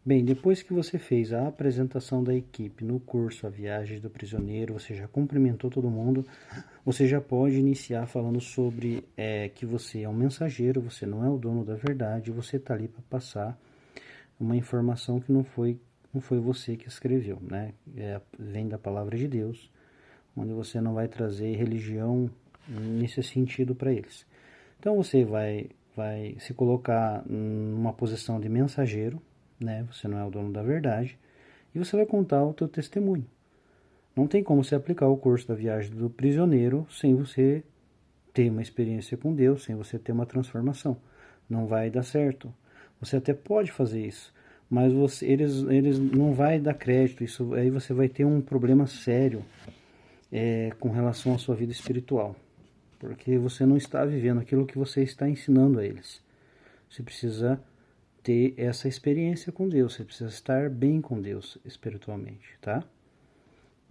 Bem, depois que você fez a apresentação da equipe no curso A Viagem do Prisioneiro, você já cumprimentou todo mundo, você já pode iniciar falando sobre que você é um mensageiro, você não é o dono da verdade, você está ali para passar uma informação que não foi você que escreveu, né? Vem da palavra de Deus, onde você não vai trazer religião nesse sentido para eles. Então você vai se colocar numa posição de mensageiro, né? Você não é o dono da verdade, e você vai contar o teu testemunho. Não tem como você aplicar o curso da viagem do prisioneiro sem você ter uma experiência com Deus, sem você ter uma transformação. Não vai dar certo. Você até pode fazer isso, mas eles não vai dar crédito. Isso aí você vai ter um problema sério com relação à sua vida espiritual, porque você não está vivendo aquilo que você está ensinando a eles. Você precisa ter essa experiência com Deus, você precisa estar bem com Deus espiritualmente, tá?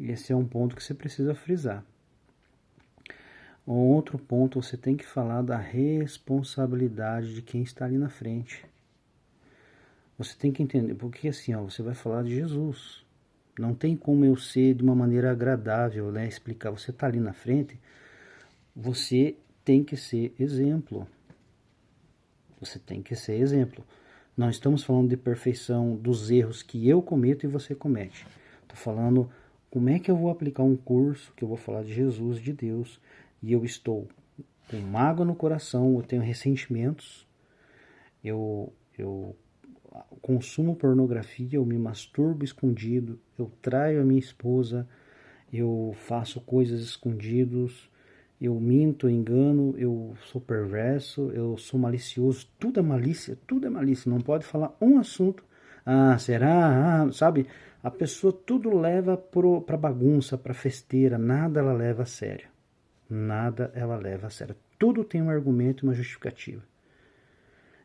E esse é um ponto que você precisa frisar. Um outro ponto, você tem que falar da responsabilidade de quem está ali na frente. Você tem que entender, porque assim, ó, você vai falar de Jesus. Não tem como eu ser de uma maneira agradável, né, explicar. Você está ali na frente, você tem que ser exemplo. Você tem que ser exemplo. Não estamos falando de perfeição dos erros que eu cometo e você comete. Estou falando como é que eu vou aplicar um curso que eu vou falar de Jesus, de Deus, e eu estou com mágoa no coração, eu tenho ressentimentos, eu consumo pornografia, eu me masturbo escondido, eu traio a minha esposa, eu faço coisas escondidos, eu minto, eu engano, eu sou perverso, eu sou malicioso, tudo é malícia, não pode falar um assunto, será, sabe, a pessoa tudo leva pra bagunça, pra festeira, nada ela leva a sério, nada ela leva a sério, tudo tem um argumento e uma justificativa.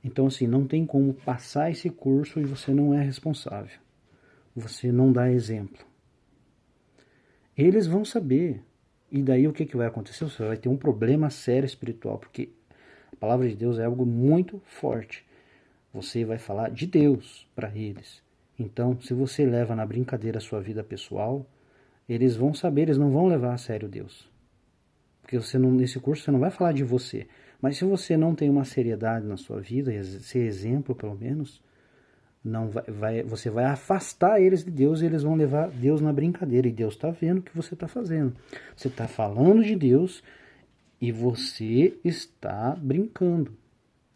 Então assim, não tem como passar esse curso e você não é responsável, você não dá exemplo. Eles vão saber. E daí o que vai acontecer? Você vai ter um problema sério espiritual, porque a palavra de Deus é algo muito forte. Você vai falar de Deus para eles. Então, se você leva na brincadeira a sua vida pessoal, eles vão saber, eles não vão levar a sério Deus. Porque nesse curso você não vai falar de você. Mas se você não tem uma seriedade na sua vida, ser exemplo pelo menos, não você vai afastar eles de Deus e eles vão levar Deus na brincadeira. E Deus está vendo o que você está fazendo. Você está falando de Deus e você está brincando.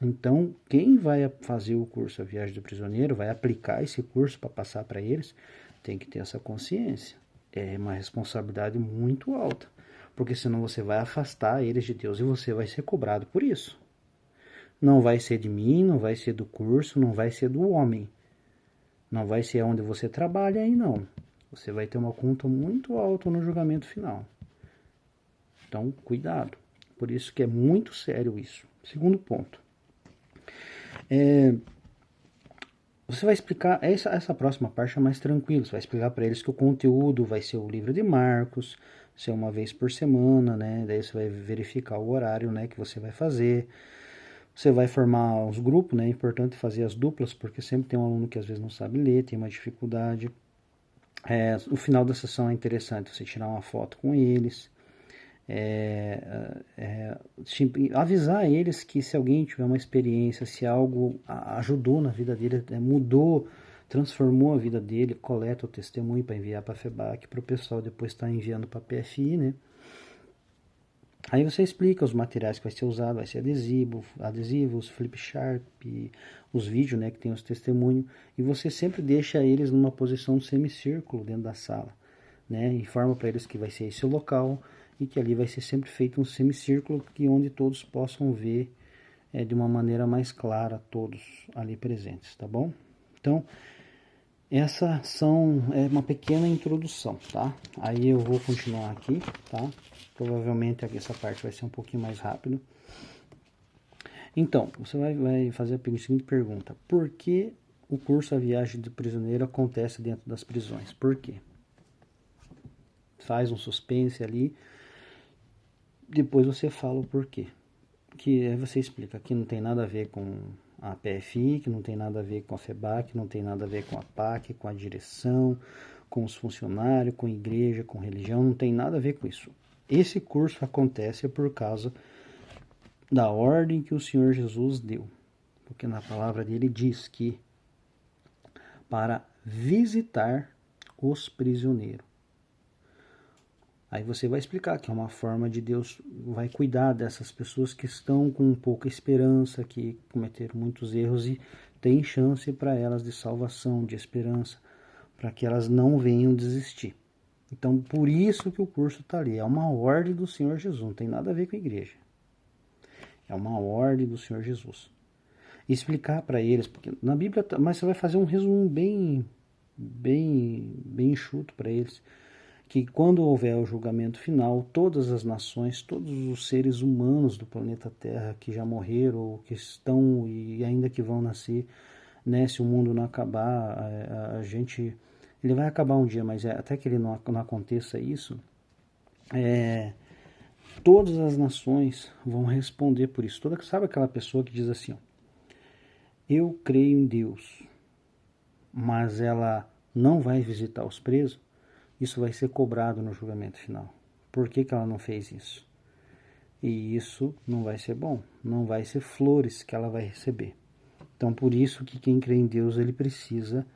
Então, quem vai fazer o curso A Viagem do Prisioneiro, vai aplicar esse curso para passar para eles, tem que ter essa consciência. É uma responsabilidade muito alta, porque senão você vai afastar eles de Deus e você vai ser cobrado por isso. Não vai ser de mim, não vai ser do curso, não vai ser do homem. Não vai ser onde você trabalha aí, não. Você vai ter uma conta muito alta no julgamento final. Então, cuidado. Por isso que é muito sério isso. Segundo ponto. Você vai explicar, essa próxima parte é mais tranquila. Você vai explicar para eles que o conteúdo vai ser o livro de Marcos, ser uma vez por semana, né? Daí você vai verificar o horário, né, que você vai fazer. Você vai formar os grupos, né? É importante fazer as duplas, porque sempre tem um aluno que às vezes não sabe ler, tem uma dificuldade. O final da sessão é interessante você tirar uma foto com eles. Avisar eles que se alguém tiver uma experiência, se algo ajudou na vida dele, mudou, transformou a vida dele, coleta o testemunho para enviar para a FEBAC, para o pessoal depois estar enviando para a PFI, né? Aí você explica os materiais que vai ser usado, vai ser adesivos, flip chart, os vídeos, né, que tem os testemunhos, e você sempre deixa eles numa posição semicírculo dentro da sala, né? Informa para eles que vai ser esse o local e que ali vai ser sempre feito um semicírculo que onde todos possam ver de uma maneira mais clara todos ali presentes, tá bom? Então, essa é uma pequena introdução, tá? Aí eu vou continuar aqui, tá? Provavelmente aqui essa parte vai ser um pouquinho mais rápido. Então, você vai fazer a seguinte pergunta: por que o curso A Viagem do Prisioneiro acontece dentro das prisões? Por quê? Faz um suspense ali, depois você fala o porquê. Que aí você explica que não tem nada a ver com a PFI, que não tem nada a ver com a FEBAC, não tem nada a ver com a PAC, com a direção, com os funcionários, com a igreja, com religião, não tem nada a ver com isso. Esse curso acontece por causa da ordem que o Senhor Jesus deu. Porque na palavra dele diz que para visitar os prisioneiros. Aí você vai explicar que é uma forma de Deus vai cuidar dessas pessoas que estão com pouca esperança, que cometeram muitos erros e tem chance para elas de salvação, de esperança, para que elas não venham desistir. Então, por isso que o curso está ali. É uma ordem do Senhor Jesus, não tem nada a ver com a igreja. É uma ordem do Senhor Jesus. E explicar para eles, porque na Bíblia, mas você vai fazer um resumo bem enxuto para eles, que quando houver o julgamento final, todas as nações, todos os seres humanos do planeta Terra que já morreram, ou que estão e ainda que vão nascer, né, se o mundo não acabar, a gente, ele vai acabar um dia, mas até que ele não aconteça isso, todas as nações vão responder por isso. Sabe aquela pessoa que diz assim, ó, eu creio em Deus, mas ela não vai visitar os presos? Isso vai ser cobrado no julgamento final. Por que ela não fez isso? E isso não vai ser bom, não vai ser flores que ela vai receber. Então, por isso que quem crê em Deus, ele precisa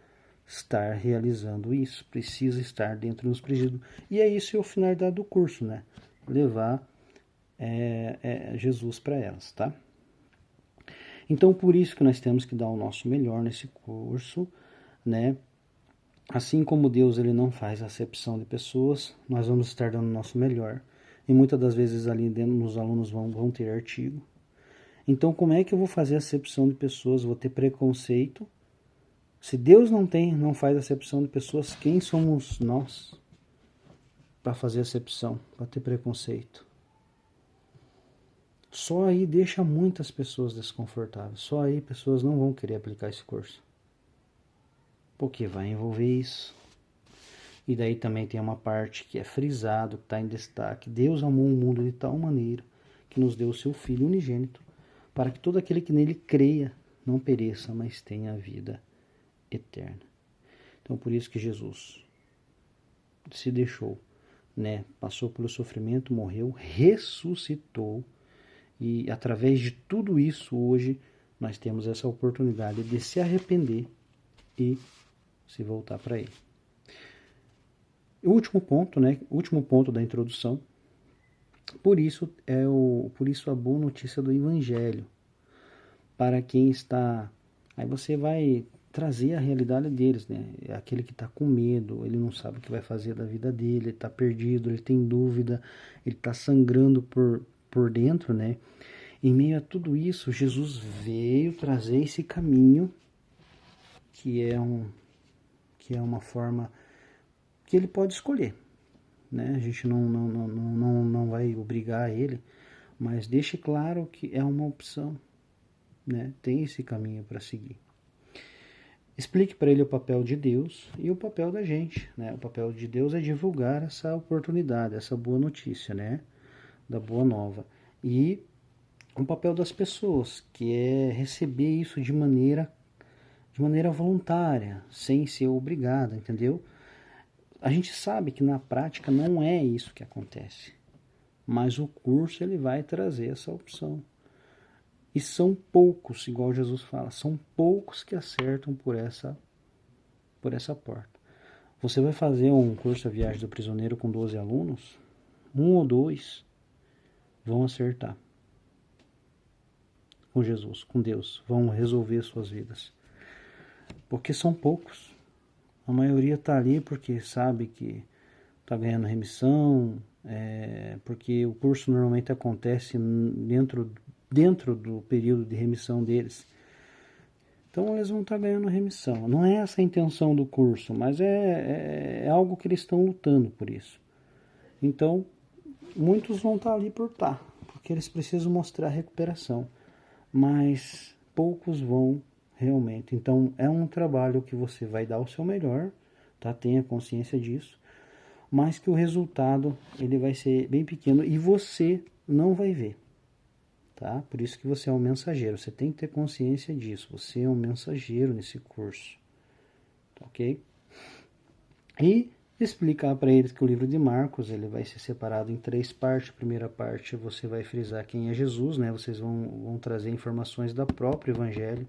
estar realizando isso, precisa estar dentro dos presídios. E é isso a finalidade do curso, né? Levar Jesus para elas, tá? Então, por isso que nós temos que dar o nosso melhor nesse curso, né? Assim como Deus ele não faz acepção de pessoas, nós vamos estar dando o nosso melhor. E muitas das vezes ali dentro os alunos vão ter artigo. Então como é que eu vou fazer acepção de pessoas? Vou ter preconceito? Se Deus não faz acepção de pessoas, quem somos nós para fazer acepção, para ter preconceito? Só aí deixa muitas pessoas desconfortáveis. Só aí pessoas não vão querer aplicar esse curso. Porque vai envolver isso. E daí também tem uma parte que é frisado, que está em destaque. Deus amou o mundo de tal maneira que nos deu o seu Filho unigênito, para que todo aquele que nele creia não pereça, mas tenha a vida eterna. Então por isso que Jesus se deixou, né? Passou pelo sofrimento, morreu, ressuscitou. E através de tudo isso, hoje, nós temos essa oportunidade de se arrepender e se voltar para ele. O último ponto, né? O último ponto da introdução. Por isso a boa notícia do Evangelho. Para quem está... Aí você vai trazer a realidade deles, né? É aquele que está com medo, ele não sabe o que vai fazer da vida dele, ele está perdido, ele tem dúvida, ele está sangrando por dentro, né? Em meio a tudo isso, Jesus veio trazer esse caminho que é uma forma que ele pode escolher, né? A gente não vai obrigar ele, mas deixe claro que é uma opção, né? Tem esse caminho para seguir. Explique para ele o papel de Deus e o papel da gente, né? O papel de Deus é divulgar essa oportunidade, essa boa notícia, né? Da boa nova. E o papel das pessoas, que é receber isso de maneira voluntária, sem ser obrigada, entendeu? A gente sabe que na prática não é isso que acontece, mas o curso ele vai trazer essa opção. E são poucos, igual Jesus fala, são poucos que acertam por essa porta. Você vai fazer um curso A Viagem do Prisioneiro com 12 alunos, 1 ou 2 vão acertar com Jesus, com Deus, vão resolver suas vidas. Porque são poucos. A maioria está ali porque sabe que está ganhando remissão, porque o curso normalmente acontece dentro do período de remissão deles. Então eles vão estar ganhando remissão. Não é essa a intenção do curso, mas é algo que eles estão lutando por isso. Então, muitos vão estar ali porque eles precisam mostrar a recuperação. Mas poucos vão realmente. Então é um trabalho que você vai dar o seu melhor, tá? Tenha consciência disso, mas que o resultado ele vai ser bem pequeno e você não vai ver. tá? Por isso que você é um mensageiro. Você tem que ter consciência disso. Você é um mensageiro nesse curso, ok? E explicar para eles que o livro de Marcos ele vai ser separado em 3 partes. A primeira parte você vai frisar quem é Jesus, né? Vocês vão trazer informações da própria Evangelho,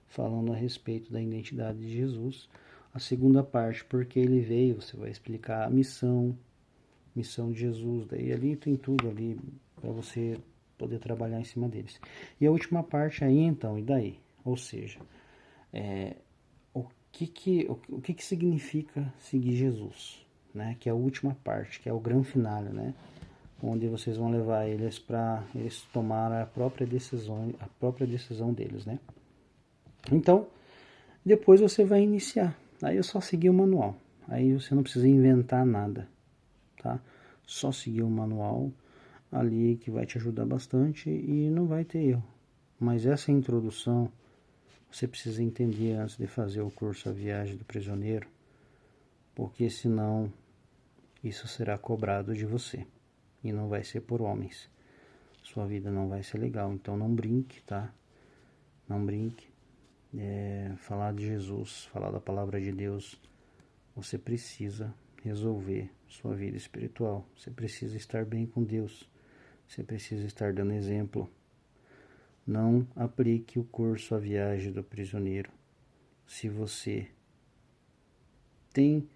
falando a respeito da identidade de Jesus. A segunda parte, porque ele veio, você vai explicar a missão de Jesus. Daí ali tem tudo ali para você poder trabalhar em cima deles. E a última parte aí, então, e daí? Ou seja, o que significa seguir Jesus, né? Que é a última parte, que é o grande finale, né? Onde vocês vão levar eles para eles tomarem a própria decisão deles, né? Então, depois você vai iniciar. Aí é só seguir o manual. Aí você não precisa inventar nada, tá? Só seguir o manual ali que vai te ajudar bastante e não vai ter erro. Mas essa introdução você precisa entender antes de fazer o curso A Viagem do Prisioneiro, porque senão isso será cobrado de você e não vai ser por homens. Sua vida não vai ser legal, então não brinque, tá? Não brinque. Falar de Jesus, falar da palavra de Deus, você precisa resolver sua vida espiritual. Você precisa estar bem com Deus. Você precisa estar dando exemplo. Não aplique o curso A Viagem do Prisioneiro se você tem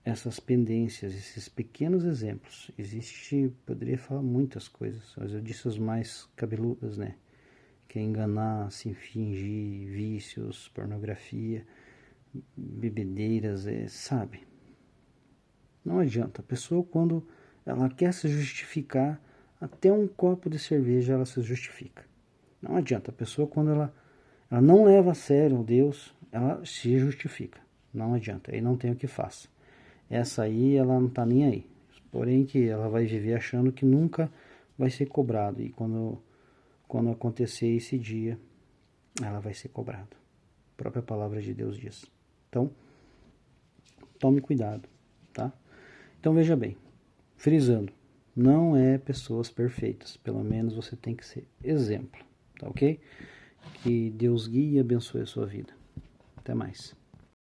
essas pendências, esses pequenos exemplos. Poderia falar muitas coisas, mas eu disse as mais cabeludas, né? Que é enganar, se fingir, vícios, pornografia, bebedeiras, sabe? Não adianta. A pessoa, quando ela quer se justificar, até um copo de cerveja ela se justifica. Não adianta. A pessoa, quando ela não leva a sério Deus, ela se justifica. Não adianta. Aí não tem o que faça. Essa aí, ela não tá nem aí. Porém, que ela vai viver achando que nunca vai ser cobrado. E quando acontecer esse dia, ela vai ser cobrada. A própria palavra de Deus diz. Então, tome cuidado, tá? Então, veja bem, frisando, não é pessoas perfeitas. Pelo menos você tem que ser exemplo, tá ok? Que Deus guie e abençoe a sua vida. Até mais.